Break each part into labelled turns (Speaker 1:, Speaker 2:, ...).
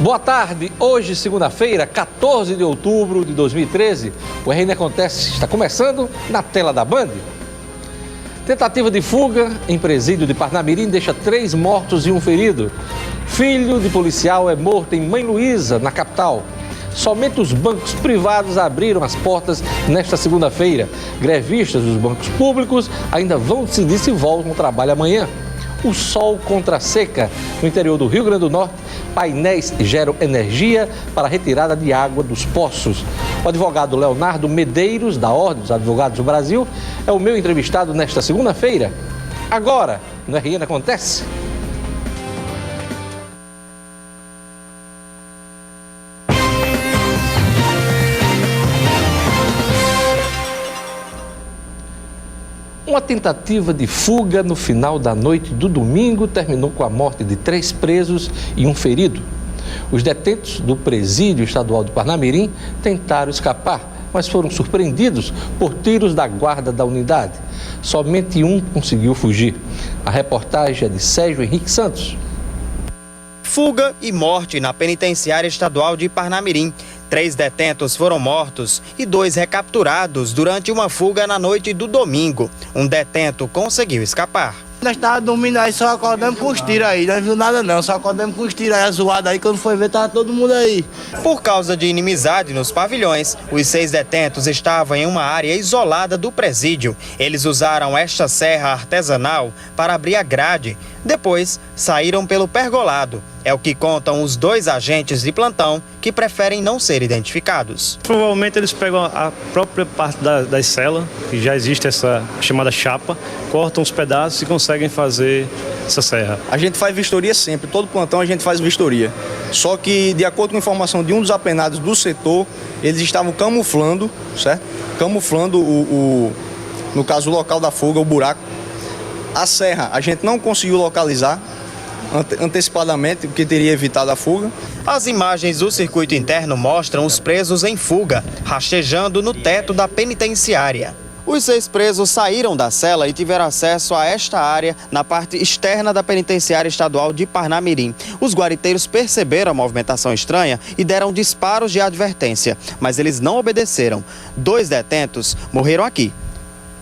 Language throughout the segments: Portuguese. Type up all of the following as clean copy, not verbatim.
Speaker 1: Boa tarde, hoje segunda-feira, 14 de outubro de 2013, o RN Acontece está começando na tela da Band. Tentativa de fuga em presídio de Parnamirim deixa 3 mortos e 1 ferido. Filho de policial é morto em Mãe Luísa, na capital. Somente os bancos privados abriram as portas nesta segunda-feira. Grevistas dos bancos públicos ainda vão decidir se voltam ao trabalho amanhã. O sol contra a seca. No interior do Rio Grande do Norte, painéis geram energia para a retirada de água dos poços. O advogado Leonardo Medeiros, da Ordem dos Advogados do Brasil, é o meu entrevistado nesta segunda-feira. Agora, no RN Acontece. Uma tentativa de fuga no final da noite do domingo terminou com a morte de 3 presos e 1 ferido. Os detentos do presídio estadual de Parnamirim tentaram escapar, mas foram surpreendidos por tiros da guarda da unidade. Somente um conseguiu fugir. A reportagem é de Sérgio Henrique Santos.
Speaker 2: Fuga e morte na penitenciária estadual de Parnamirim. 3 detentos foram mortos e 2 recapturados durante uma fuga na noite do domingo. Um detento conseguiu escapar.
Speaker 3: Nós estávamos dormindo aí, só acordamos com os tiros aí. Não viu nada não, só acordamos com os tiros aí, zoados aí. Quando foi ver, estava todo mundo aí.
Speaker 2: Por causa de inimizade nos pavilhões, os 6 detentos estavam em uma área isolada do presídio. Eles usaram esta serra artesanal para abrir a grade. Depois, saíram pelo pergolado. É o que contam os 2 agentes de plantão que preferem não ser identificados.
Speaker 4: Provavelmente eles pegam a própria parte das celas, que já existe essa chamada chapa, cortam os pedaços e conseguem fazer essa serra.
Speaker 5: A gente faz vistoria sempre, todo plantão a gente faz vistoria. Só que, de acordo com a informação de um dos apenados do setor, eles estavam camuflando, certo? Camuflando no caso, o local da fuga, o buraco. A serra a gente não conseguiu localizar antecipadamente, porque teria evitado a fuga.
Speaker 2: As imagens do circuito interno mostram os presos em fuga, rastejando no teto da penitenciária. Os 6 presos saíram da cela e tiveram acesso a esta área na parte externa da penitenciária estadual de Parnamirim. Os guariteiros perceberam a movimentação estranha e deram disparos de advertência, mas eles não obedeceram. 2 detentos morreram aqui,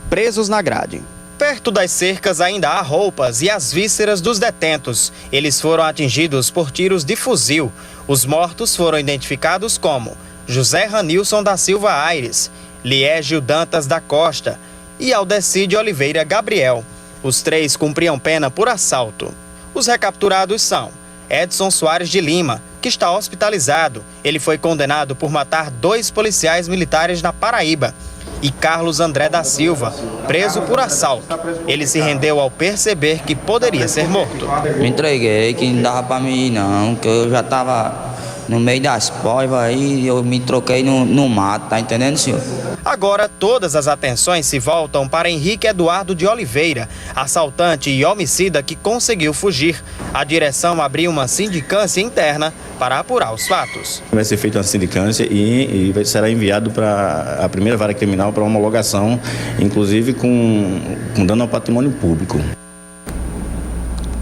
Speaker 2: presos na grade. Perto das cercas ainda há roupas e as vísceras dos detentos. Eles foram atingidos por tiros de fuzil. Os mortos foram identificados como José Ranilson da Silva Aires, Liégio Dantas da Costa e Aldecide Oliveira Gabriel. Os 3 cumpriam pena por assalto. Os recapturados são Edson Soares de Lima, que está hospitalizado. Ele foi condenado por matar 2 policiais militares na Paraíba. E Carlos André da Silva, preso por assalto. Ele se rendeu ao perceber que poderia ser morto.
Speaker 6: Me entreguei, que não dava para mim não, que eu já estava no meio das poivas aí, eu me troquei no mato, tá entendendo, senhor?
Speaker 2: Agora todas as atenções se voltam para Henrique Eduardo de Oliveira, assaltante e homicida que conseguiu fugir. A direção abriu uma sindicância interna para apurar os fatos.
Speaker 7: Vai ser feita uma sindicância e será enviado para a primeira vara criminal para homologação, inclusive com dano ao patrimônio público.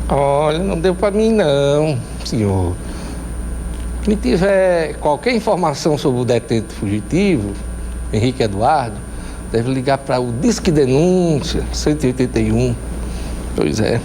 Speaker 1: Olha, não deu para mim não, senhor. Quem tiver qualquer informação sobre o detento fugitivo, Henrique Eduardo, deve ligar para o Disque Denúncia 181. Pois é.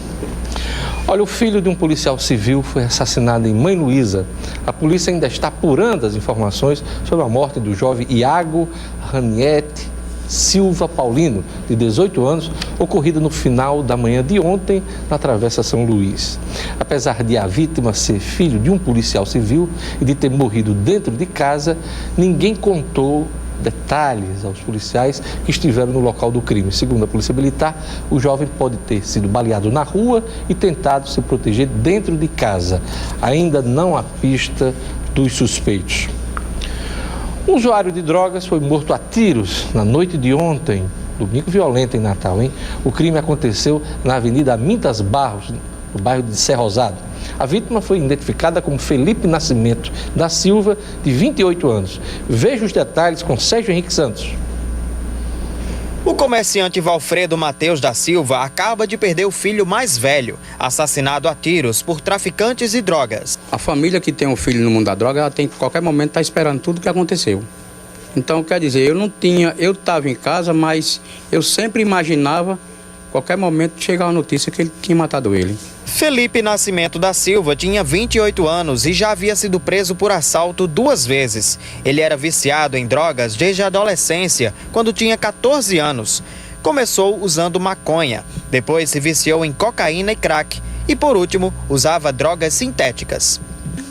Speaker 1: Olha, o filho de um policial civil foi assassinado em Mãe Luísa. A polícia ainda está apurando as informações sobre a morte do jovem Iago Raniete Silva Paulino, de 18 anos, ocorrida no final da manhã de ontem na Travessa São Luís. Apesar de a vítima ser filho de um policial civil e de ter morrido dentro de casa, ninguém contou detalhes aos policiais que estiveram no local do crime. Segundo a Polícia Militar, o jovem pode ter sido baleado na rua e tentado se proteger dentro de casa. Ainda não há pista dos suspeitos. Um usuário de drogas foi morto a tiros na noite de ontem, domingo violento em Natal, hein? O crime aconteceu na Avenida Amintas Barros, no bairro de Serra Rosado. A vítima foi identificada como Felipe Nascimento da Silva, de 28 anos. Veja os detalhes com Sérgio Henrique Santos.
Speaker 2: O comerciante Valfredo Mateus da Silva acaba de perder o filho mais velho, assassinado a tiros por traficantes de drogas.
Speaker 8: A família que tem um filho no mundo da droga, ela tem que, a qualquer momento, estar esperando tudo o que aconteceu. Então, quer dizer, eu estava em casa, mas eu sempre imaginava, a qualquer momento, chegar a notícia que ele tinha matado ele.
Speaker 2: Felipe Nascimento da Silva tinha 28 anos e já havia sido preso por assalto 2 vezes. Ele era viciado em drogas desde a adolescência, quando tinha 14 anos. Começou usando maconha, depois se viciou em cocaína e crack e, por último, usava drogas sintéticas.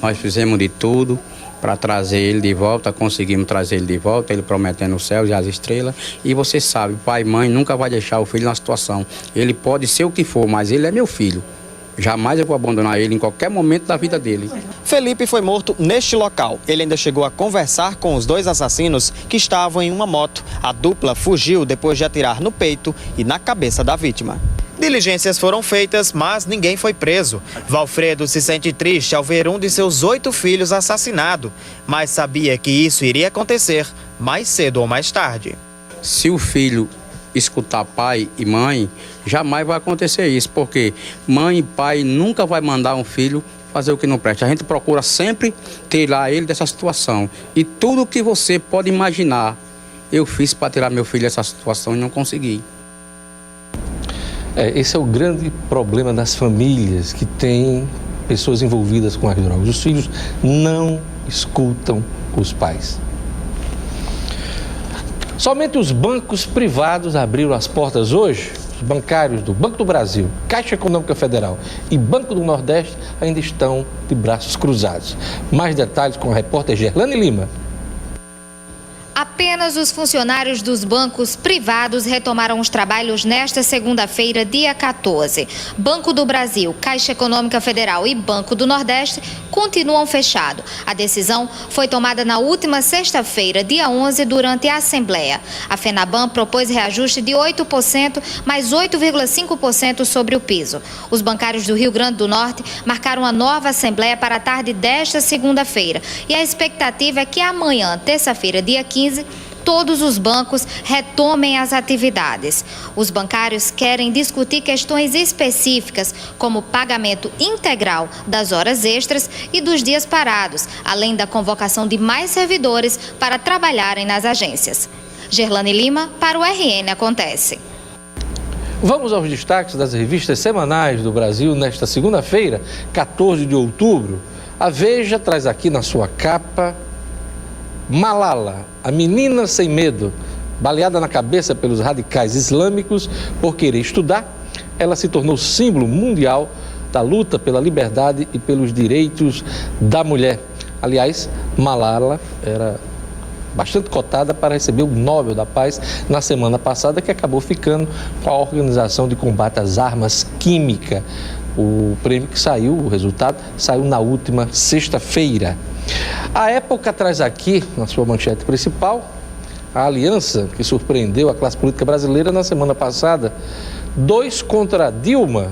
Speaker 8: Nós fizemos de tudo para trazer ele de volta, conseguimos trazer ele de volta, ele prometendo o céu e as estrelas. E você sabe, pai e mãe nunca vai deixar o filho na situação. Ele pode ser o que for, mas ele é meu filho. Jamais eu vou abandonar ele em qualquer momento da vida dele.
Speaker 2: Felipe foi morto neste local. Ele ainda chegou a conversar com os 2 assassinos que estavam em uma moto. A dupla fugiu depois de atirar no peito e na cabeça da vítima. Diligências foram feitas, mas ninguém foi preso. Valfredo se sente triste ao ver um de seus 8 filhos assassinado, mas sabia que isso iria acontecer mais cedo ou mais tarde.
Speaker 8: Se o filho escutar pai e mãe, jamais vai acontecer isso, porque mãe e pai nunca vai mandar um filho fazer o que não presta. A gente procura sempre tirar ele dessa situação. E tudo que você pode imaginar, eu fiz para tirar meu filho dessa situação e não consegui.
Speaker 1: Esse é o grande problema das famílias que têm pessoas envolvidas com as drogas. Os filhos não escutam os pais. Somente os bancos privados abriram as portas hoje. Os bancários do Banco do Brasil, Caixa Econômica Federal e Banco do Nordeste ainda estão de braços cruzados. Mais detalhes com a repórter Gerlane Lima.
Speaker 9: Apenas os funcionários dos bancos privados retomaram os trabalhos nesta segunda-feira, dia 14. Banco do Brasil, Caixa Econômica Federal e Banco do Nordeste continuam fechados. A decisão foi tomada na última sexta-feira, dia 11, durante a Assembleia. A FENABAN propôs reajuste de 8%, mais 8,5% sobre o piso. Os bancários do Rio Grande do Norte marcaram a nova Assembleia para a tarde desta segunda-feira. E a expectativa é que amanhã, terça-feira, dia 15, todos os bancos retomem as atividades. Os bancários querem discutir questões específicas, como pagamento integral das horas extras e dos dias parados, além da convocação de mais servidores para trabalharem nas agências. Gerlane Lima, para o RN Acontece.
Speaker 1: Vamos aos destaques das revistas semanais do Brasil nesta segunda-feira, 14 de outubro. A Veja traz aqui na sua capa Malala, a menina sem medo, baleada na cabeça pelos radicais islâmicos por querer estudar, ela se tornou símbolo mundial da luta pela liberdade e pelos direitos da mulher. Aliás, Malala era bastante cotada para receber o Nobel da Paz na semana passada, que acabou ficando com a Organização de Combate às Armas Químicas. O prêmio que saiu, o resultado, saiu na última sexta-feira. A Época traz aqui, na sua manchete principal, a aliança que surpreendeu a classe política brasileira na semana passada. 2 contra Dilma.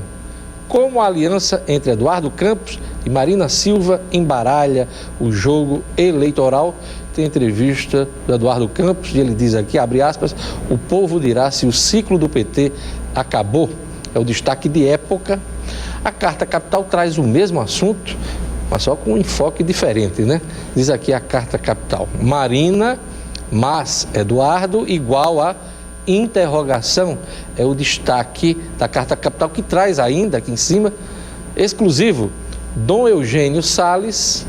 Speaker 1: Como a aliança entre Eduardo Campos e Marina Silva embaralha o jogo eleitoral. Tem entrevista do Eduardo Campos e ele diz aqui, abre aspas, o povo dirá se o ciclo do PT acabou. É o destaque de Época. A Carta Capital traz o mesmo assunto, mas só com um enfoque diferente, né? Diz aqui a Carta Capital, Marina mais Eduardo igual a interrogação. É o destaque da Carta Capital, que traz ainda aqui em cima, exclusivo, Dom Eugênio Salles,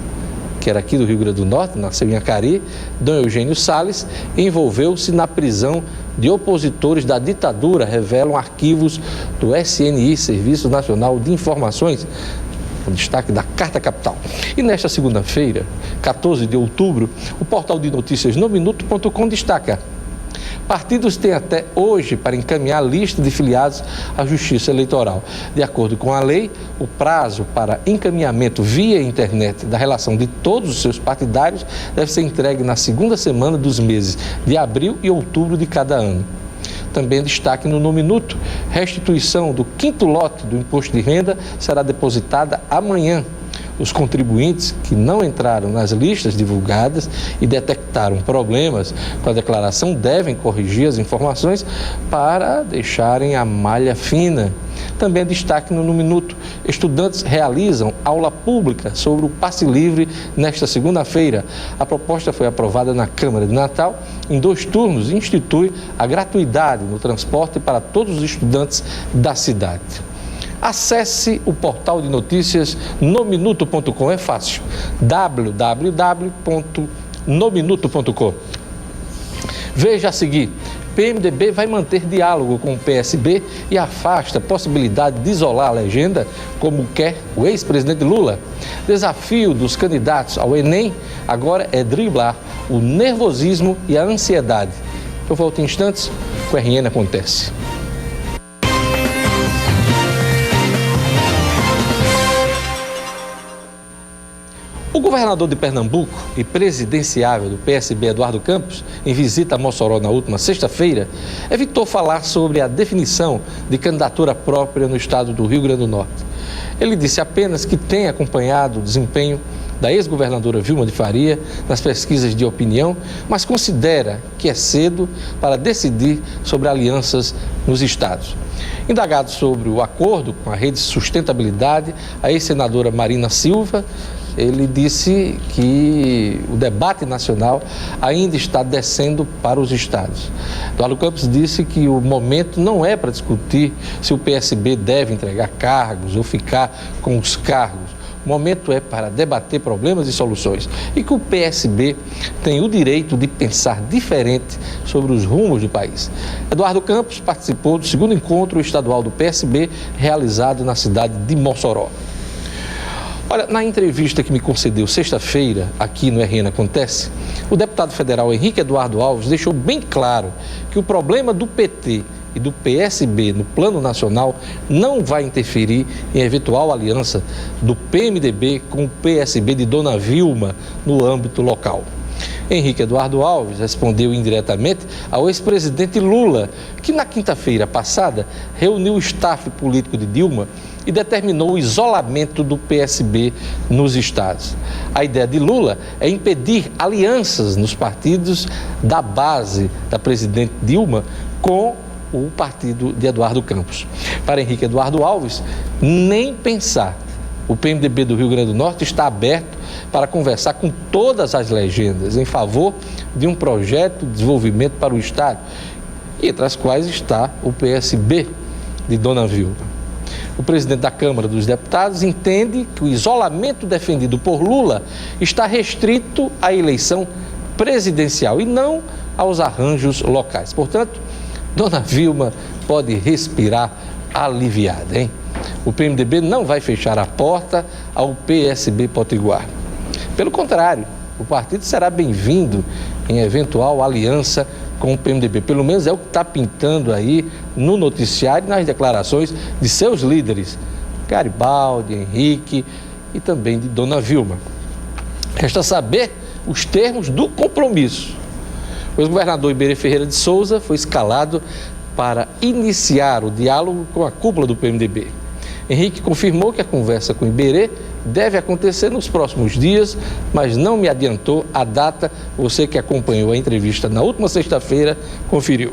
Speaker 1: que era aqui do Rio Grande do Norte, nasceu em Acari. Dom Eugênio Salles envolveu-se na prisão de opositores da ditadura, revelam arquivos do SNI, Serviço Nacional de Informações. O destaque da Carta Capital. E nesta segunda-feira, 14 de outubro, o portal de notícias nominuto.com destaca: partidos têm até hoje para encaminhar a lista de filiados à Justiça Eleitoral. De acordo com a lei, o prazo para encaminhamento via internet da relação de todos os seus partidários deve ser entregue na segunda semana dos meses de abril e outubro de cada ano. Também destaque no Nominuto, restituição do 5º lote do imposto de renda será depositada amanhã. Os contribuintes que não entraram nas listas divulgadas e detectaram problemas com a declaração devem corrigir as informações para deixarem a malha fina. Também destaque no Minuto: estudantes realizam aula pública sobre o passe livre nesta segunda-feira. A proposta foi aprovada na Câmara de Natal em 2 turnos e institui a gratuidade no transporte para todos os estudantes da cidade. Acesse o portal de notícias nominuto.com, é fácil, www.nominuto.com. Veja a seguir: PMDB vai manter diálogo com o PSB e afasta a possibilidade de isolar a legenda, como quer o ex-presidente Lula. Desafio dos candidatos ao Enem agora é driblar o nervosismo e a ansiedade. Eu volto em instantes com o RN Acontece. O governador de Pernambuco e presidenciável do PSB, Eduardo Campos, em visita a Mossoró na última sexta-feira, evitou falar sobre a definição de candidatura própria no estado do Rio Grande do Norte. Ele disse apenas que tem acompanhado o desempenho da ex-governadora Vilma de Faria nas pesquisas de opinião, mas considera que é cedo para decidir sobre alianças nos estados. Indagado sobre o acordo com a Rede Sustentabilidade, a ex-senadora Marina Silva, ele disse que o debate nacional ainda está descendo para os estados. Eduardo Campos disse que o momento não é para discutir se o PSB deve entregar cargos ou ficar com os cargos. O momento é para debater problemas e soluções e que o PSB tem o direito de pensar diferente sobre os rumos do país. Eduardo Campos participou do 2º encontro estadual do PSB realizado na cidade de Mossoró. Olha, na entrevista que me concedeu sexta-feira aqui no RN Acontece, o deputado federal Henrique Eduardo Alves deixou bem claro que o problema do PT e do PSB no plano nacional não vai interferir em eventual aliança do PMDB com o PSB de Dona Vilma no âmbito local. Henrique Eduardo Alves respondeu indiretamente ao ex-presidente Lula, que na quinta-feira passada reuniu o staff político de Dilma e determinou o isolamento do PSB nos estados. A ideia de Lula é impedir alianças nos partidos da base da presidente Dilma com o partido de Eduardo Campos. Para Henrique Eduardo Alves, nem pensar. O PMDB do Rio Grande do Norte está aberto para conversar com todas as legendas em favor de um projeto de desenvolvimento para o estado, entre as quais está o PSB de Dona Vilma. O presidente da Câmara dos Deputados entende que o isolamento defendido por Lula está restrito à eleição presidencial e não aos arranjos locais. Portanto, Dona Vilma pode respirar aliviada, hein? O PMDB não vai fechar a porta ao PSB potiguar. Pelo contrário, o partido será bem-vindo em eventual aliança com o PMDB. Pelo menos é o que está pintando aí no noticiário e nas declarações de seus líderes, Garibaldi, Henrique e também de Dona Vilma. Resta saber os termos do compromisso. O ex-governador Iberê Ferreira de Souza foi escalado para iniciar o diálogo com a cúpula do PMDB. Henrique confirmou que a conversa com Iberê deve acontecer nos próximos dias, mas não me adiantou a data. Você que acompanhou a entrevista na última sexta-feira conferiu.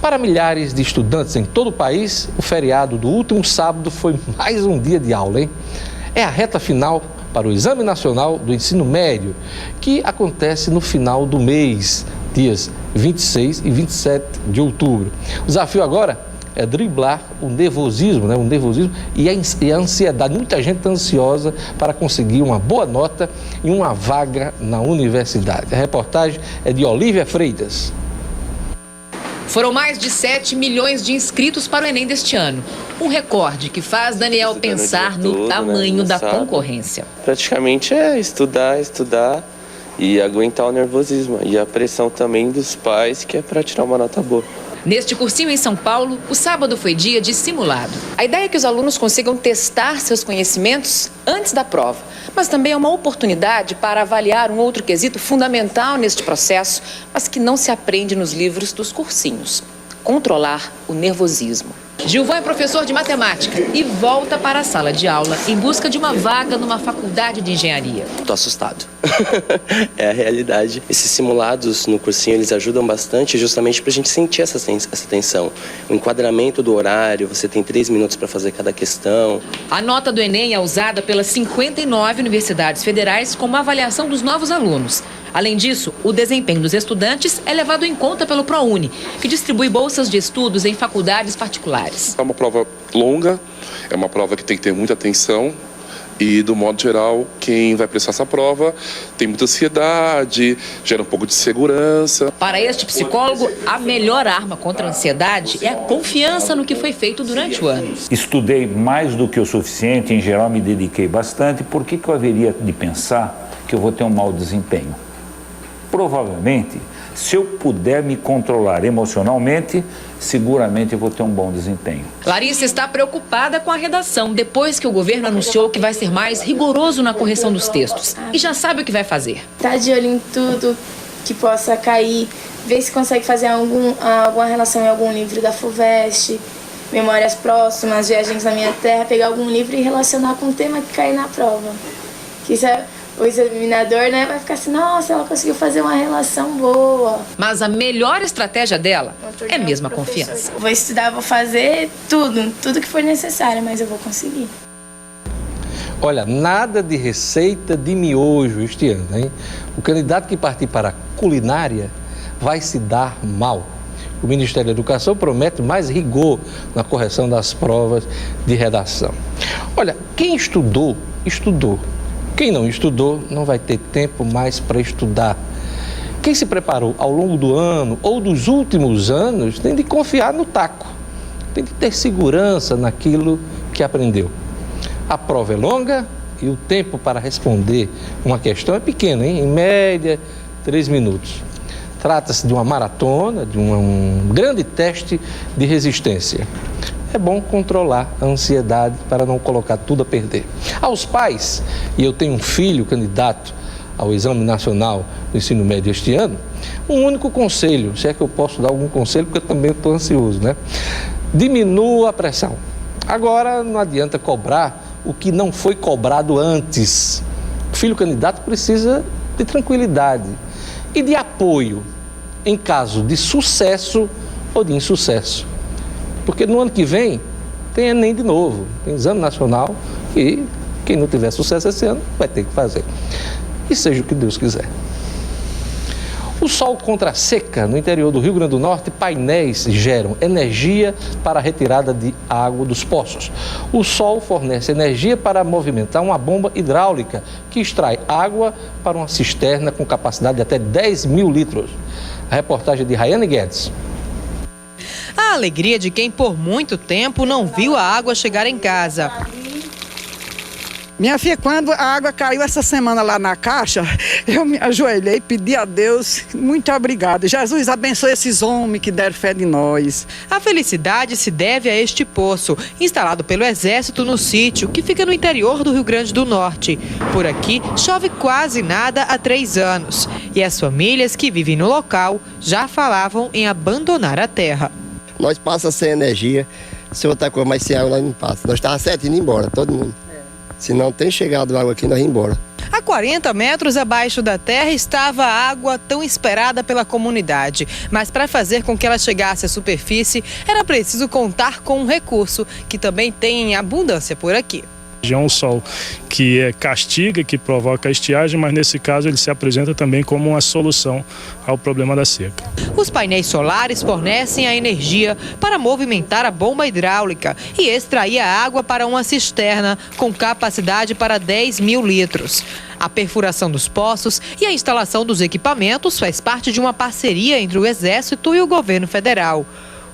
Speaker 1: Para milhares de estudantes em todo o país, o feriado do último sábado foi mais um dia de aula, hein? É a reta final para o Exame Nacional do Ensino Médio, que acontece no final do mês, dias 26 e 27 de outubro. O desafio agora é driblar o nervosismo, né? O nervosismo e a ansiedade. Muita gente está ansiosa para conseguir uma boa nota e uma vaga na universidade. A reportagem é de Olívia Freitas.
Speaker 10: Foram mais de 7 milhões de inscritos para o Enem deste ano. Um recorde que faz Daniel pensar no tamanho da concorrência.
Speaker 11: Praticamente é estudar e aguentar o nervosismo e a pressão também dos pais, que é para tirar uma nota boa.
Speaker 10: Neste cursinho em São Paulo, o sábado foi dia de simulado. A ideia é que os alunos consigam testar seus conhecimentos antes da prova, mas também é uma oportunidade para avaliar um outro quesito fundamental neste processo, mas que não se aprende nos livros dos cursinhos: controlar o nervosismo. Gilvan é professor de matemática e volta para a sala de aula em busca de uma vaga numa faculdade de engenharia.
Speaker 11: Tô assustado. É a realidade. Esses simulados no cursinho, eles ajudam bastante justamente pra gente sentir essa tensão. O enquadramento do horário, você tem 3 minutos para fazer cada questão.
Speaker 10: A nota do Enem é usada pelas 59 universidades federais como avaliação dos novos alunos. Além disso, o desempenho dos estudantes é levado em conta pelo ProUni, que distribui bolsas de estudos em faculdades particulares.
Speaker 12: É uma prova longa, é uma prova que tem que ter muita atenção e, do modo geral, quem vai prestar essa prova tem muita ansiedade, gera um pouco de insegurança.
Speaker 10: Para este psicólogo, a melhor arma contra a ansiedade é a confiança no que foi feito durante o ano.
Speaker 13: Estudei mais do que o suficiente, em geral me dediquei bastante. Por que eu haveria de pensar que eu vou ter um mau desempenho? Provavelmente, se eu puder me controlar emocionalmente, seguramente eu vou ter um bom desempenho.
Speaker 10: Larissa está preocupada com a redação, depois que o governo anunciou que vai ser mais rigoroso na correção dos textos. E já sabe o que vai fazer.
Speaker 14: Tá de olho em tudo que possa cair, ver se consegue fazer alguma relação em algum livro da FUVEST, Memórias Próximas, Viagens na Minha Terra, pegar algum livro e relacionar com o tema que cair na prova. Que isso é... O examinador, né, vai ficar assim, nossa, ela conseguiu fazer uma relação boa.
Speaker 10: Mas a melhor estratégia dela é mesmo a confiança.
Speaker 14: Vou estudar, vou fazer tudo que for necessário, mas eu vou conseguir.
Speaker 1: Olha, nada de receita de miojo este ano, hein? O candidato que partir para a culinária vai se dar mal. O Ministério da Educação promete mais rigor na correção das provas de redação. Olha, quem estudou, estudou. Quem não estudou não vai ter tempo mais para estudar. Quem se preparou ao longo do ano ou dos últimos anos tem de confiar no taco, tem de ter segurança naquilo que aprendeu. A prova é longa e o tempo para responder uma questão é pequeno, hein? Em média, 3 minutos. Trata-se de uma maratona, de um grande teste de resistência. É bom controlar a ansiedade para não colocar tudo a perder. Aos pais, e eu tenho um filho candidato ao Exame Nacional do Ensino Médio este ano, um único conselho, se é que eu posso dar algum conselho, porque eu também estou ansioso, né? Diminua a pressão. Agora não adianta cobrar o que não foi cobrado antes. O filho candidato precisa de tranquilidade e de apoio em caso de sucesso ou de insucesso. Porque no ano que vem tem Enem de novo, tem Exame Nacional e quem não tiver sucesso esse ano vai ter que fazer. E seja o que Deus quiser. O sol contra a seca no interior do Rio Grande do Norte, painéis geram energia para a retirada de água dos poços. O sol fornece energia para movimentar uma bomba hidráulica que extrai água para uma cisterna com capacidade de até 10 mil litros. A reportagem de Rayane Guedes.
Speaker 15: A alegria de quem por muito tempo não viu a água chegar em casa.
Speaker 16: Minha filha, quando a água caiu essa semana lá na caixa, eu me ajoelhei e pedi a Deus, muito obrigada. Jesus abençoe esses homens que deram fé de nós.
Speaker 15: A felicidade se deve a este poço, instalado pelo Exército no sítio, que fica no interior do Rio Grande do Norte. Por aqui, chove quase nada há 3 anos. E as famílias que vivem no local já falavam em abandonar a terra.
Speaker 17: Nós passamos sem energia, se outra coisa, mas sem água nós não passamos. Nós estávamos certo indo embora, todo mundo. Se não tem chegado água aqui, nós vamos embora.
Speaker 15: A 40 metros abaixo da terra estava a água tão esperada pela comunidade. Mas para fazer com que ela chegasse à superfície, era preciso contar com um recurso que também tem em abundância por aqui.
Speaker 18: É um sol que castiga, que provoca a estiagem, mas nesse caso ele se apresenta também como uma solução ao problema da seca.
Speaker 15: Os painéis solares fornecem a energia para movimentar a bomba hidráulica e extrair a água para uma cisterna com capacidade para 10 mil litros. A perfuração dos poços e a instalação dos equipamentos faz parte de uma parceria entre o Exército e o governo federal.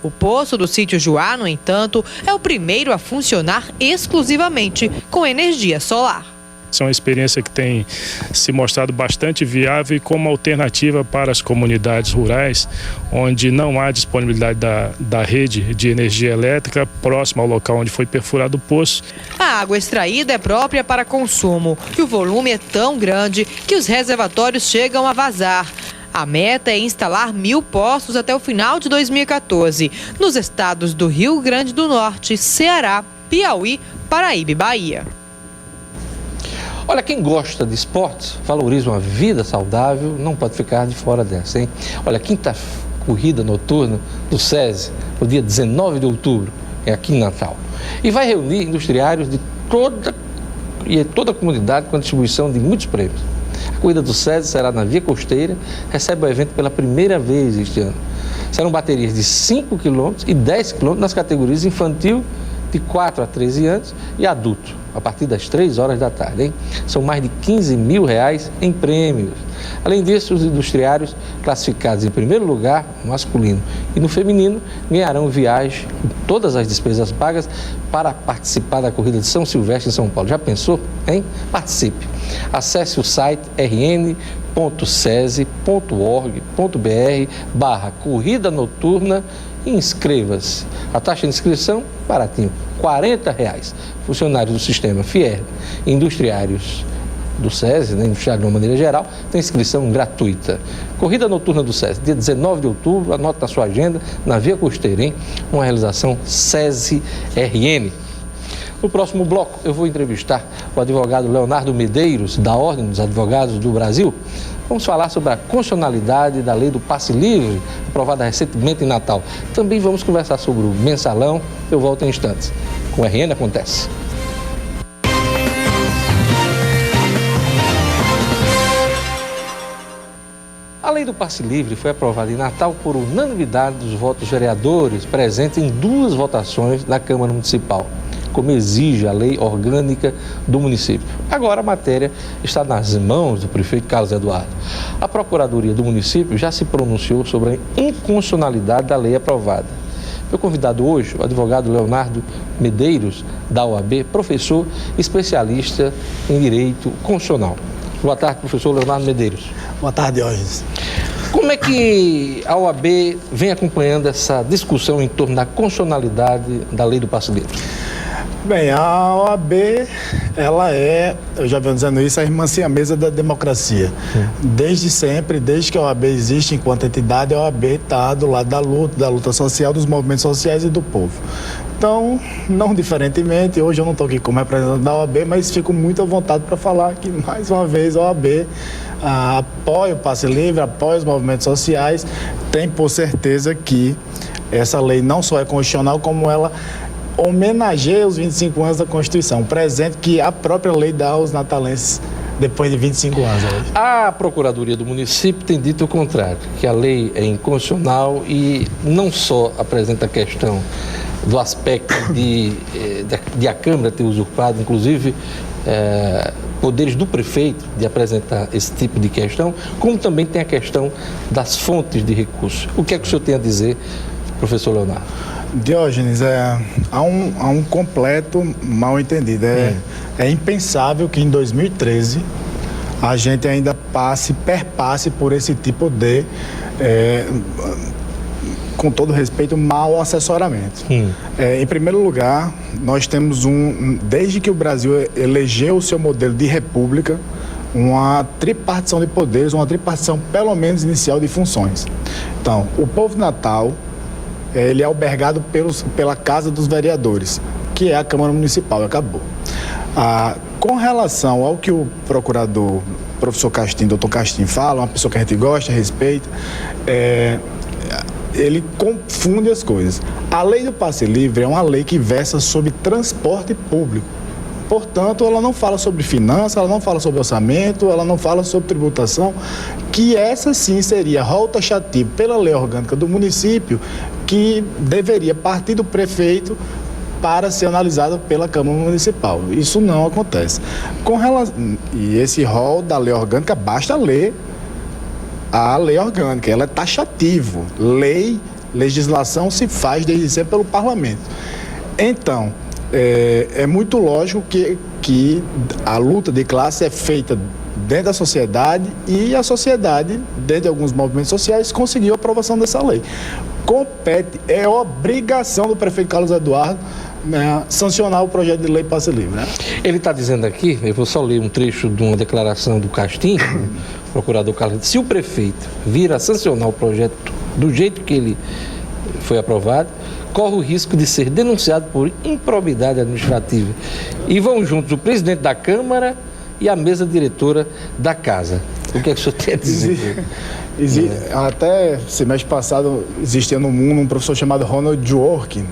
Speaker 15: O poço do sítio Juá, no entanto, é o primeiro a funcionar exclusivamente com energia solar.
Speaker 18: Essa é uma experiência que tem se mostrado bastante viável e como alternativa para as comunidades rurais, onde não há disponibilidade da rede de energia elétrica próxima ao local onde foi perfurado o poço.
Speaker 15: A água extraída é própria para consumo e o volume é tão grande que os reservatórios chegam a vazar. A meta é instalar 1.000 postos até o final de 2014, nos estados do Rio Grande do Norte, Ceará, Piauí, Paraíba e Bahia.
Speaker 1: Olha, quem gosta de esportes, valoriza uma vida saudável, não pode ficar de fora dessa, hein? Olha, a quinta corrida noturna do SESI, no dia 19 de outubro, é aqui em Natal. E vai reunir industriários de toda a comunidade com a distribuição de muitos prêmios. A corrida do SESI será na Via Costeira, recebe o evento pela primeira vez este ano. Serão baterias de 5 km e 10 km nas categorias infantil, de 4 a 13 anos, e adulto, a partir das 3 horas da tarde, hein? São mais de R$15 mil em prêmios. Além disso, os industriários classificados em primeiro lugar, no masculino e no feminino, ganharão viagem com todas as despesas pagas para participar da corrida de São Silvestre em São Paulo. Já pensou, hein? Participe. Acesse o site rn.sesi.org.br/corrida noturna e inscreva-se. A taxa de inscrição, baratinho, R$40. Funcionários do sistema FIER, industriários do SESI, industriários de uma maneira geral, tem inscrição gratuita. Corrida noturna do SESI, dia 19 de outubro, anota na sua agenda, na Via Costeira, hein? Uma realização SESI-RN. No próximo bloco, eu vou entrevistar o advogado Leonardo Medeiros, da Ordem dos Advogados do Brasil. Vamos falar sobre a constitucionalidade da lei do passe livre, aprovada recentemente em Natal. Também vamos conversar sobre o mensalão. Eu volto em instantes. Com o RN Acontece. A lei do passe livre foi aprovada em Natal por unanimidade dos votos vereadores presentes em 2 votações na Câmara Municipal, como exige a lei orgânica do município. Agora a matéria está nas mãos do prefeito Carlos Eduardo. A Procuradoria do município já se pronunciou sobre a inconstitucionalidade da lei aprovada. Meu convidado hoje, o advogado Leonardo Medeiros, da OAB, professor especialista em Direito Constitucional. Boa tarde, professor Leonardo Medeiros.
Speaker 19: Boa tarde, Diógenes.
Speaker 1: Como é que a OAB vem acompanhando essa discussão em torno da constitucionalidade da lei do passe livre?
Speaker 19: Bem, a OAB, ela é, eu já venho dizendo isso, a irmã siamesa da democracia. Desde sempre, desde que a OAB existe enquanto entidade, a OAB está do lado da luta social, dos movimentos sociais e do povo. Então, não diferentemente, hoje eu não estou aqui como representante da OAB, mas fico muito à vontade para falar que, mais uma vez, a OAB apoia o passe livre, apoia os movimentos sociais, tem por certeza que essa lei não só é constitucional, como ela homenageia os 25 anos da Constituição, presente que a própria lei dá aos natalenses depois de 25 anos.
Speaker 1: A Procuradoria do município tem dito o contrário, que a lei é inconstitucional e não só apresenta a questão do aspecto de a Câmara ter usurpado, inclusive, poderes do prefeito de apresentar esse tipo de questão, como também tem a questão das fontes de recursos. O que é que o senhor tem a dizer, professor Leonardo?
Speaker 19: Diógenes, há um completo mal entendido. É impensável que em 2013 a gente ainda perpasse por esse tipo de, com todo respeito, mau assessoramento. Em primeiro lugar, nós temos desde que o Brasil elegeu o seu modelo de república, uma tripartição de poderes, uma tripartição pelo menos inicial de funções. Então, o povo de Natal, ele é albergado pela Casa dos Vereadores, que é a Câmara Municipal, acabou. Com relação ao que o procurador, professor Castim, doutor Castim, fala, uma pessoa que a gente gosta, respeita, ele confunde as coisas. A lei do passe livre é uma lei que versa sobre transporte público. Portanto, ela não fala sobre finanças, ela não fala sobre orçamento, ela não fala sobre tributação, que essa sim seria rol taxativo pela lei orgânica do município, que deveria partir do prefeito para ser analisada pela Câmara Municipal. Isso não acontece. E esse rol da lei orgânica, basta ler a lei orgânica, ela é taxativo. Legislação se faz desde sempre pelo parlamento. Então, é muito lógico que a luta de classe é feita dentro da sociedade e a sociedade, dentro de alguns movimentos sociais, conseguiu a aprovação dessa lei. É obrigação do prefeito Carlos Eduardo né, sancionar o projeto de lei passe livre. Né?
Speaker 1: Ele está dizendo aqui, eu vou só ler um trecho de uma declaração do Castim, procurador Carlos, se o prefeito vir a sancionar o projeto do jeito que ele foi aprovado, corre o risco de ser denunciado por improbidade administrativa. E vão juntos o presidente da Câmara e a mesa diretora da Casa. O que é que o senhor tem a dizer?
Speaker 19: Até semestre passado existia no mundo um professor chamado Ronald Dworkin.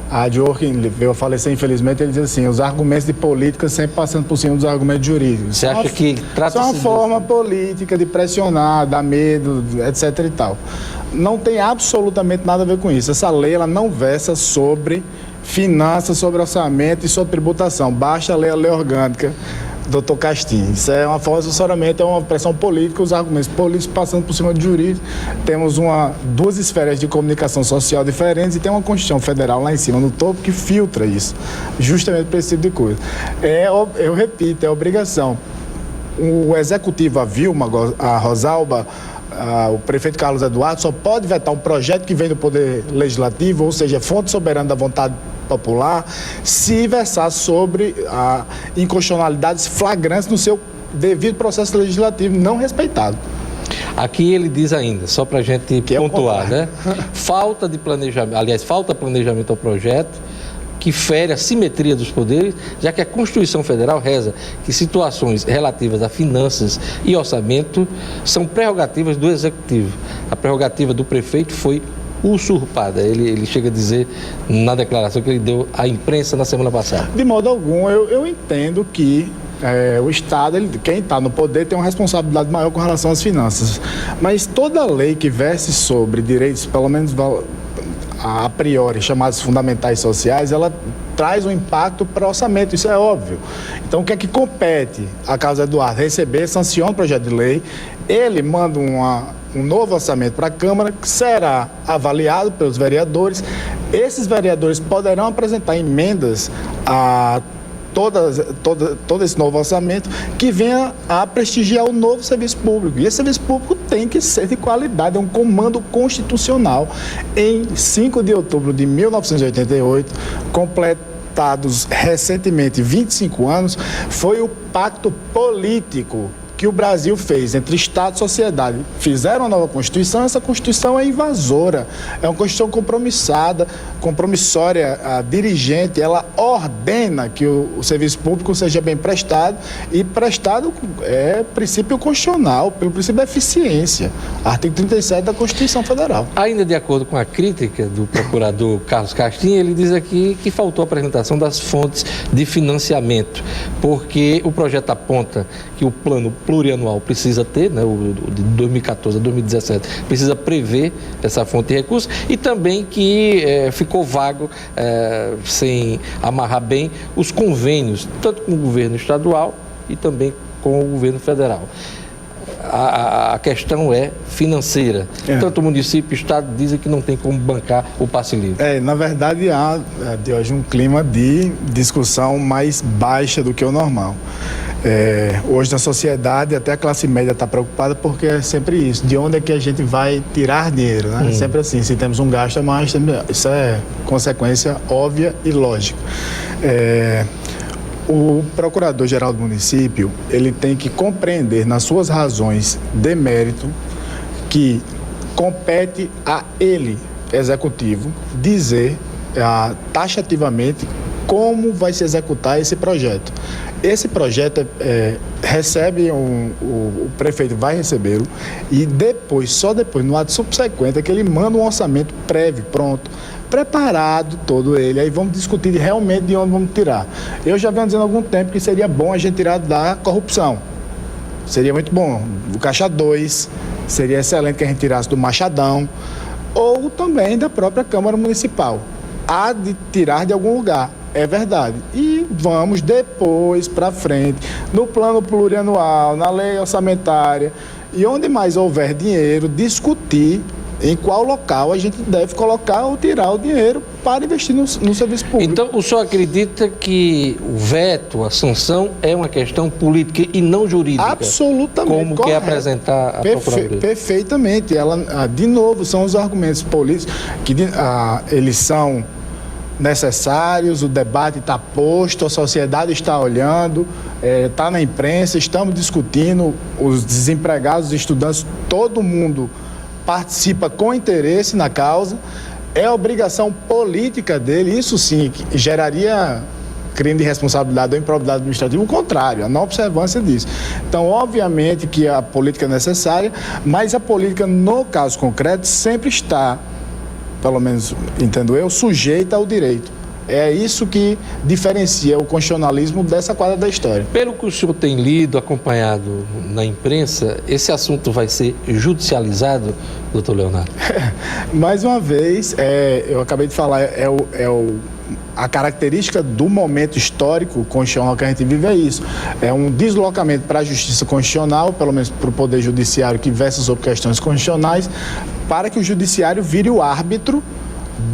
Speaker 19: A Dworkin veio a falecer, infelizmente, ele diz assim, os argumentos de política sempre passando por cima dos argumentos jurídicos.
Speaker 1: Você acha que trata-se
Speaker 19: Isso é uma forma política de pressionar, dar medo, etc. e tal. Não tem absolutamente nada a ver com isso. Essa lei ela não versa sobre finanças, sobre orçamento e sobre tributação. Basta ler a lei orgânica, doutor Castim. Isso é uma forma de assessoramento, é uma pressão política, os argumentos políticos passando por cima do jurídico. Temos duas esferas de comunicação social diferentes e tem uma Constituição Federal lá em cima, no topo, que filtra isso, justamente para esse tipo de coisa. Eu repito, é obrigação. O Executivo, a Vilma, a Rosalba, o prefeito Carlos Eduardo só pode vetar um projeto que vem do Poder Legislativo, ou seja, fonte soberana da vontade popular, se versar sobre inconstitucionalidades flagrantes no seu devido processo legislativo não respeitado.
Speaker 1: Aqui ele diz ainda, só para a gente pontuar, né? Falta planejamento ao projeto, que fere a simetria dos poderes, já que a Constituição Federal reza que situações relativas a finanças e orçamento são prerrogativas do Executivo. A prerrogativa do prefeito foi usurpada. Ele chega a dizer na declaração que ele deu à imprensa na semana passada.
Speaker 19: De modo algum, eu entendo que o Estado, quem está no poder, tem uma responsabilidade maior com relação às finanças. Mas toda lei que verse sobre direitos, pelo menos a priori chamados fundamentais sociais, ela traz um impacto para o orçamento, isso é óbvio. Então o que é que compete a Carlos Eduardo? Receber, sanciona o projeto de lei, ele manda um novo orçamento para a Câmara, que será avaliado pelos vereadores. Esses vereadores poderão apresentar emendas a todo esse novo orçamento que venha a prestigiar o novo serviço público. E esse serviço público tem que ser de qualidade, é um comando constitucional. Em 5 de outubro de 1988, completados recentemente 25 anos, foi o pacto político que o Brasil fez entre Estado e sociedade. Fizeram uma nova Constituição, essa Constituição é invasora, é uma Constituição compromissória, a dirigente, ela ordena que o serviço público seja bem prestado, e prestado é princípio constitucional, pelo princípio da eficiência, artigo 37 da Constituição Federal.
Speaker 1: Ainda de acordo com a crítica do procurador Carlos Castim, ele diz aqui que faltou a apresentação das fontes de financiamento, porque o projeto aponta que o plano plurianual precisa ter, né, o de 2014 a 2017, precisa prever essa fonte de recursos, e também que ficou vago, sem amarrar bem, os convênios, tanto com o governo estadual e também com o governo federal. A questão é financeira. Tanto o município e o Estado dizem que não tem como bancar o passe livre.
Speaker 19: Na verdade, há de hoje um clima de discussão mais baixa do que o normal. Hoje na sociedade até a classe média está preocupada, porque é sempre isso, de onde é que a gente vai tirar dinheiro, né? Sempre assim, se temos um gasto a mais, isso é consequência óbvia e lógica. O procurador-geral do município, ele tem que compreender nas suas razões de mérito que compete a ele, executivo, dizer taxativamente como vai se executar esse projeto. Esse projeto o prefeito vai recebê-lo e só depois, no ato subsequente, é que ele manda um orçamento prévio, pronto, preparado todo ele, aí vamos discutir realmente de onde vamos tirar. Eu já venho dizendo há algum tempo que seria bom a gente tirar da corrupção. Seria muito bom. O Caixa 2, seria excelente que a gente tirasse do Machadão, ou também da própria Câmara Municipal. Há de tirar de algum lugar. É verdade. E vamos depois, para frente, no plano plurianual, na lei orçamentária, e onde mais houver dinheiro, discutir em qual local a gente deve colocar ou tirar o dinheiro para investir no serviço público.
Speaker 1: Então, o senhor acredita que o veto, a sanção, é uma questão política e não jurídica?
Speaker 19: Absolutamente.
Speaker 1: Como quer apresentar a Procuradoria?
Speaker 19: Perfeitamente. De novo, são os argumentos políticos que eles são necessários, o debate está posto, a sociedade está olhando, está na imprensa, estamos discutindo, os desempregados, os estudantes, todo mundo participa com interesse na causa. É obrigação política dele, isso sim, que geraria crime de responsabilidade ou improbidade administrativa, o contrário, a não observância disso. Então, obviamente que a política é necessária, mas a política, no caso concreto, sempre está, pelo menos entendo eu, sujeita ao direito. É isso que diferencia o constitucionalismo dessa quadra da história.
Speaker 1: Pelo que o senhor tem lido, acompanhado na imprensa, esse assunto vai ser judicializado, doutor Leonardo?
Speaker 19: Mais uma vez, eu acabei de falar, a característica do momento histórico constitucional que a gente vive é isso. É um deslocamento para a justiça constitucional, pelo menos para o Poder Judiciário que versa sobre questões constitucionais, para que o judiciário vire o árbitro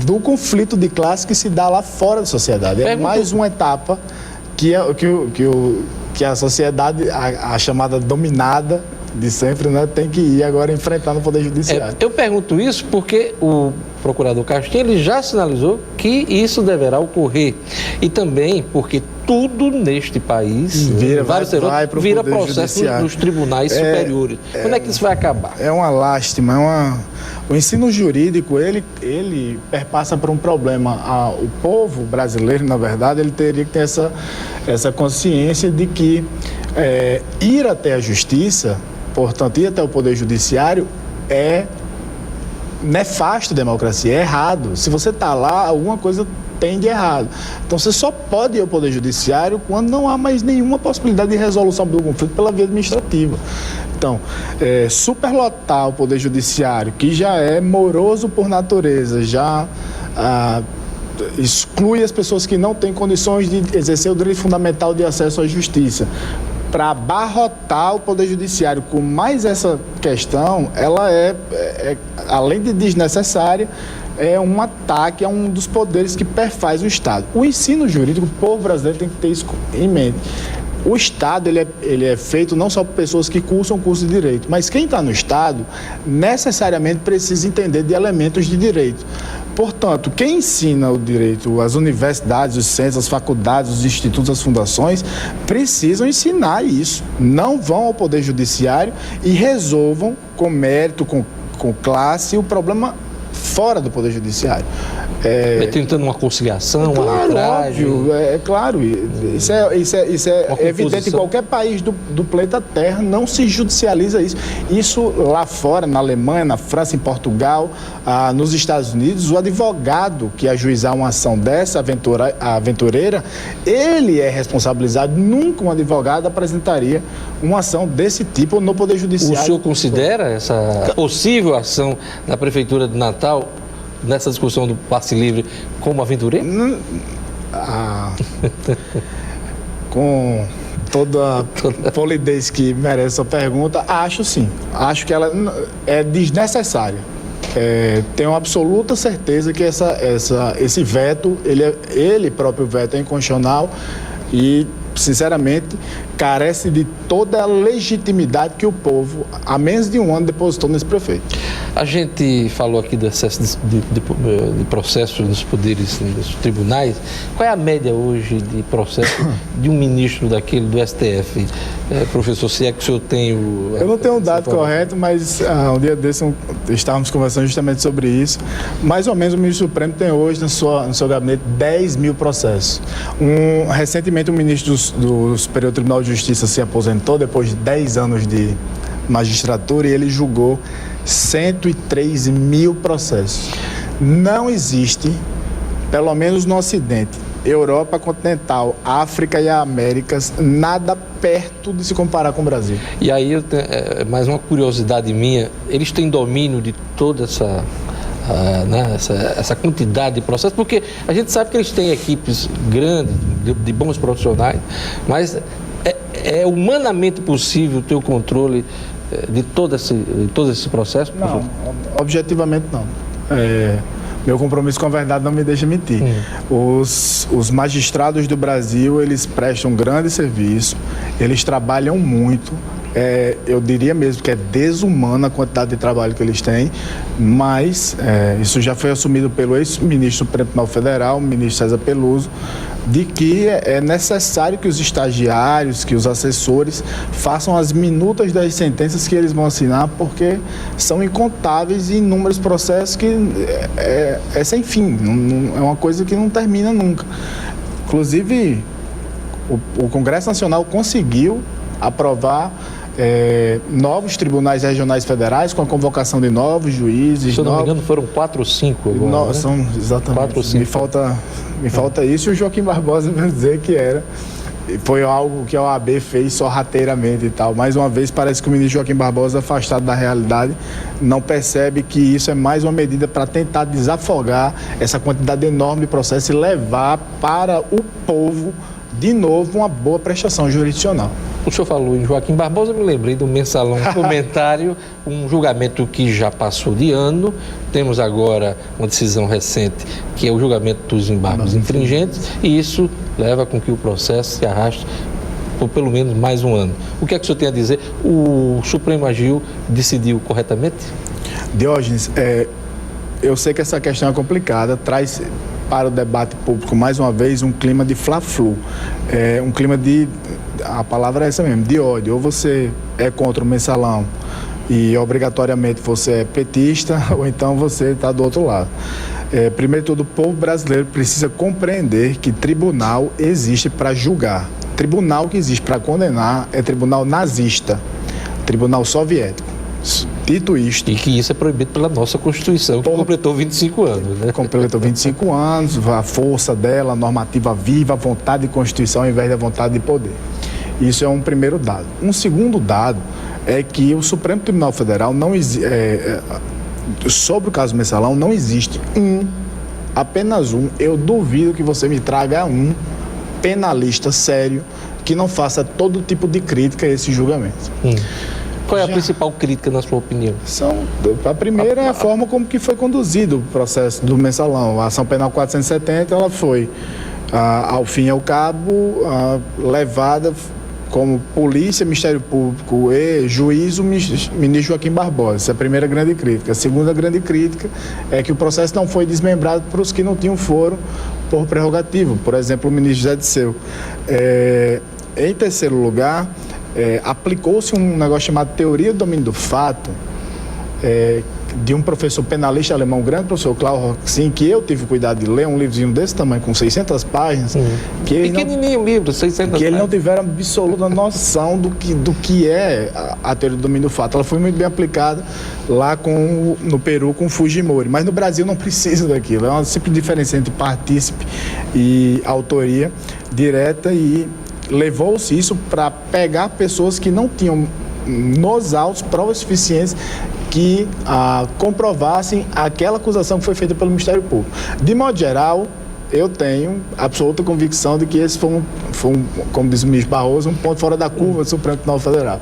Speaker 19: do conflito de classe que se dá lá fora da sociedade. É mais uma etapa que a sociedade, a chamada dominada de sempre, né, tem que ir agora enfrentar no Poder Judiciário.
Speaker 1: Eu pergunto isso porque o procurador Castilho ele já sinalizou que isso deverá ocorrer. E também porque tudo neste país vira processo nos tribunais superiores. Quando é que isso vai acabar?
Speaker 19: É uma lástima, o ensino jurídico, ele perpassa por um problema. O povo brasileiro, na verdade, ele teria que ter essa consciência de que ir até a justiça, portanto, ir até o Poder Judiciário é nefasto à democracia, é errado. Se você está lá, alguma coisa tem de errado. Então, você só pode ir ao Poder Judiciário quando não há mais nenhuma possibilidade de resolução do conflito pela via administrativa. Então, superlotar o Poder Judiciário, que já é moroso por natureza, já exclui as pessoas que não têm condições de exercer o direito fundamental de acesso à justiça, para abarrotar o Poder Judiciário com mais essa questão, ela além de desnecessária, é um ataque a um dos poderes que perfaz o Estado. O ensino jurídico, o povo brasileiro tem que ter isso em mente. O Estado ele é feito não só por pessoas que cursam curso de direito, mas quem está no Estado necessariamente precisa entender de elementos de direito. Portanto, quem ensina o direito, as universidades, os centros, as faculdades, os institutos, as fundações, precisam ensinar isso. Não vão ao Poder Judiciário e resolvam com mérito, com classe, o problema fora do Poder Judiciário.
Speaker 1: Tentando uma conciliação, uma
Speaker 19: arbitragem. Óbvio, claro, isso é evidente em qualquer país do planeta Terra, não se judicializa isso. Isso lá fora, na Alemanha, na França, em Portugal, nos Estados Unidos, o advogado que ajuizar uma ação dessa, aventureira, ele é responsabilizado. Nunca um advogado apresentaria uma ação desse tipo no Poder Judiciário.
Speaker 1: O senhor considera essa possível ação da Prefeitura de Natal nessa discussão do passe livre como aventureiro?
Speaker 19: Com toda a polidez que merece a pergunta, acho sim. Acho que ela é desnecessária. Tenho absoluta certeza que esse veto, ele próprio veto é inconstitucional e, sinceramente, carece de toda a legitimidade que o povo, há menos de um ano, depositou nesse prefeito.
Speaker 1: A gente falou aqui do excesso de processos nos poderes, nos tribunais. Qual é a média hoje de processo de um ministro daquele do STF? Professor, se é que o senhor tem o...
Speaker 19: Eu não tenho um dado correto, mas um dia desse estávamos conversando justamente sobre isso. Mais ou menos o ministro Supremo tem hoje no seu gabinete 10 mil processos. Recentemente o ministro do Superior Tribunal de Justiça se aposentou depois de 10 anos de magistratura e ele julgou 103 mil processos. Não existe, pelo menos no Ocidente, Europa continental, África e Américas, nada perto de se comparar com o Brasil.
Speaker 1: E aí, mais uma curiosidade minha, eles têm domínio de toda essa quantidade de processos, porque a gente sabe que eles têm equipes grandes, de bons profissionais, mas é humanamente possível ter o controle de todo esse processo?
Speaker 19: Não, objetivamente não. Meu compromisso com a verdade não me deixa mentir. Os magistrados do Brasil, eles prestam um grande serviço, eles trabalham muito, eu diria mesmo que é desumana a quantidade de trabalho que eles têm, mas isso já foi assumido pelo ex-ministro do Supremo Tribunal Federal, o ministro César Peluso, de que é necessário que os estagiários, que os assessores façam as minutas das sentenças que eles vão assinar, porque são incontáveis e inúmeros processos que é sem fim, é uma coisa que não termina nunca. Inclusive, o Congresso Nacional conseguiu aprovar novos tribunais regionais federais com a convocação de novos juízes.
Speaker 1: Se eu não me engano, foram 4 ou 5 agora, né?
Speaker 19: São exatamente.
Speaker 1: 4 ou 5.
Speaker 19: Me falta isso, e o Joaquim Barbosa vai dizer que foi algo que a OAB fez sorrateiramente e tal. Mais uma vez, parece que o ministro Joaquim Barbosa, afastado da realidade, não percebe que isso é mais uma medida para tentar desafogar essa quantidade enorme de processos e levar para o povo, de novo, uma boa prestação jurisdicional.
Speaker 1: O senhor falou em Joaquim Barbosa, eu me lembrei do Mensalão Comentário, um julgamento que já passou de ano. Temos agora uma decisão recente, que é o julgamento dos embargos infringentes, e isso leva com que o processo se arraste por pelo menos mais um ano. O que é que o senhor tem a dizer? O Supremo agiu, decidiu corretamente?
Speaker 19: Diógenes, eu sei que essa questão é complicada, traz para o debate público, mais uma vez, um clima de fla-flu, um clima de, a palavra é essa mesmo, de ódio. Ou você é contra o mensalão e obrigatoriamente você é petista, ou então você está do outro lado. Primeiro de tudo, o povo brasileiro precisa compreender que tribunal existe para julgar. Tribunal que existe para condenar é tribunal nazista, tribunal soviético. Dito isto...
Speaker 1: E que isso é proibido pela nossa Constituição, que completou 25 anos, né?
Speaker 19: Completou 25 anos, a força dela, a normativa viva, a vontade de Constituição ao invés da vontade de poder. Isso é um primeiro dado. Um segundo dado é que o Supremo Tribunal Federal sobre o caso Mensalão não existe apenas um. Eu duvido que você me traga um penalista sério que não faça todo tipo de crítica a esse julgamento.
Speaker 1: Qual é a principal crítica, na sua opinião?
Speaker 19: A primeira é a forma como que foi conduzido o processo do Mensalão. A ação penal 470, ela foi, ao fim e ao cabo, levada como polícia, Ministério Público e juiz, o ministro Joaquim Barbosa. Essa é a primeira grande crítica. A segunda grande crítica é que o processo não foi desmembrado para os que não tinham foro por prerrogativo. Por exemplo, o ministro José Disseu. Em terceiro lugar, aplicou-se um negócio chamado teoria do domínio do fato, de um professor penalista alemão, grande professor Klaus Roxin, que eu tive cuidado de ler, um livrozinho desse tamanho, com 600 páginas.
Speaker 1: Pequenininho livro, 600 páginas.
Speaker 19: Que eles não tiveram absoluta noção do que é a teoria do domínio do fato. Ela foi muito bem aplicada lá no Peru com Fujimori, mas no Brasil não precisa daquilo. É uma simples diferença entre partícipe e autoria direta, e levou-se isso para pegar pessoas que não tinham nos autos provas suficientes que comprovassem aquela acusação que foi feita pelo Ministério Público. De modo geral, eu tenho absoluta convicção de que esse foi como diz o ministro Barroso, um ponto fora da curva do Supremo Tribunal Federal.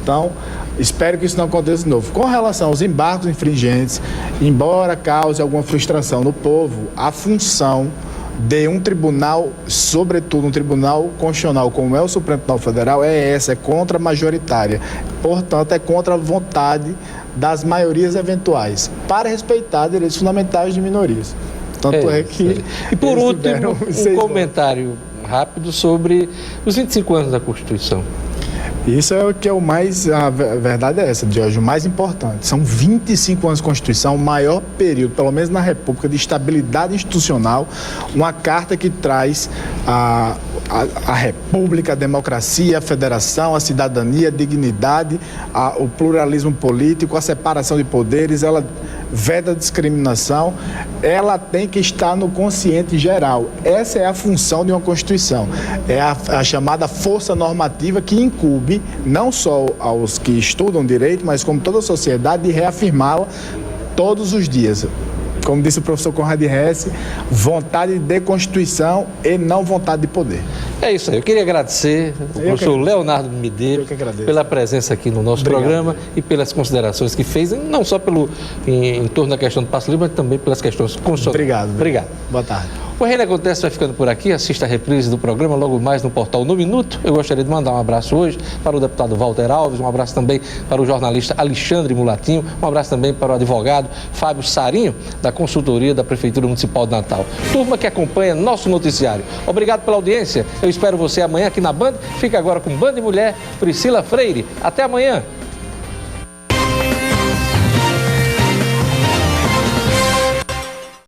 Speaker 19: Então, espero que isso não aconteça de novo. Com relação aos embargos infringentes, embora cause alguma frustração no povo, a função de um tribunal, sobretudo um tribunal constitucional como é o Supremo Tribunal Federal, é contra-majoritária. Portanto, é contra a vontade das maiorias eventuais, para respeitar direitos fundamentais de minorias. Tanto é que...
Speaker 1: E por último, um comentário rápido sobre os 25 anos da Constituição.
Speaker 19: Isso é o que é o mais, a verdade é essa, Diógenes, o mais importante. São 25 anos de Constituição, o maior período, pelo menos na República, de estabilidade institucional, uma carta que traz a República, a democracia, a federação, a cidadania, a dignidade, o pluralismo político, a separação de poderes, ela veda a discriminação, ela tem que estar no consciente geral. Essa é a função de uma Constituição. É a chamada força normativa que incumbe não só aos que estudam direito, mas como toda a sociedade, de reafirmá-la todos os dias. Como disse o professor Conrad Hesse, vontade de Constituição e não vontade de poder.
Speaker 1: É isso aí. Eu queria agradecer ao professor Leonardo Medeiros pela presença aqui no nosso programa e pelas considerações que fez, não só em torno da questão do passe livre, mas também pelas questões constitucionais. Obrigado.
Speaker 19: Boa tarde.
Speaker 1: O Reino Acontece vai ficando por aqui. Assista a reprise do programa logo mais no portal No Minuto. Eu gostaria de mandar um abraço hoje para o deputado Walter Alves, um abraço também para o jornalista Alexandre Mulatinho, um abraço também para o advogado Fábio Sarinho, da consultoria da Prefeitura Municipal de Natal. Turma que acompanha nosso noticiário. Obrigado pela audiência. Eu espero você amanhã aqui na Band. Fica agora com Band e Mulher, Priscila Freire. Até amanhã.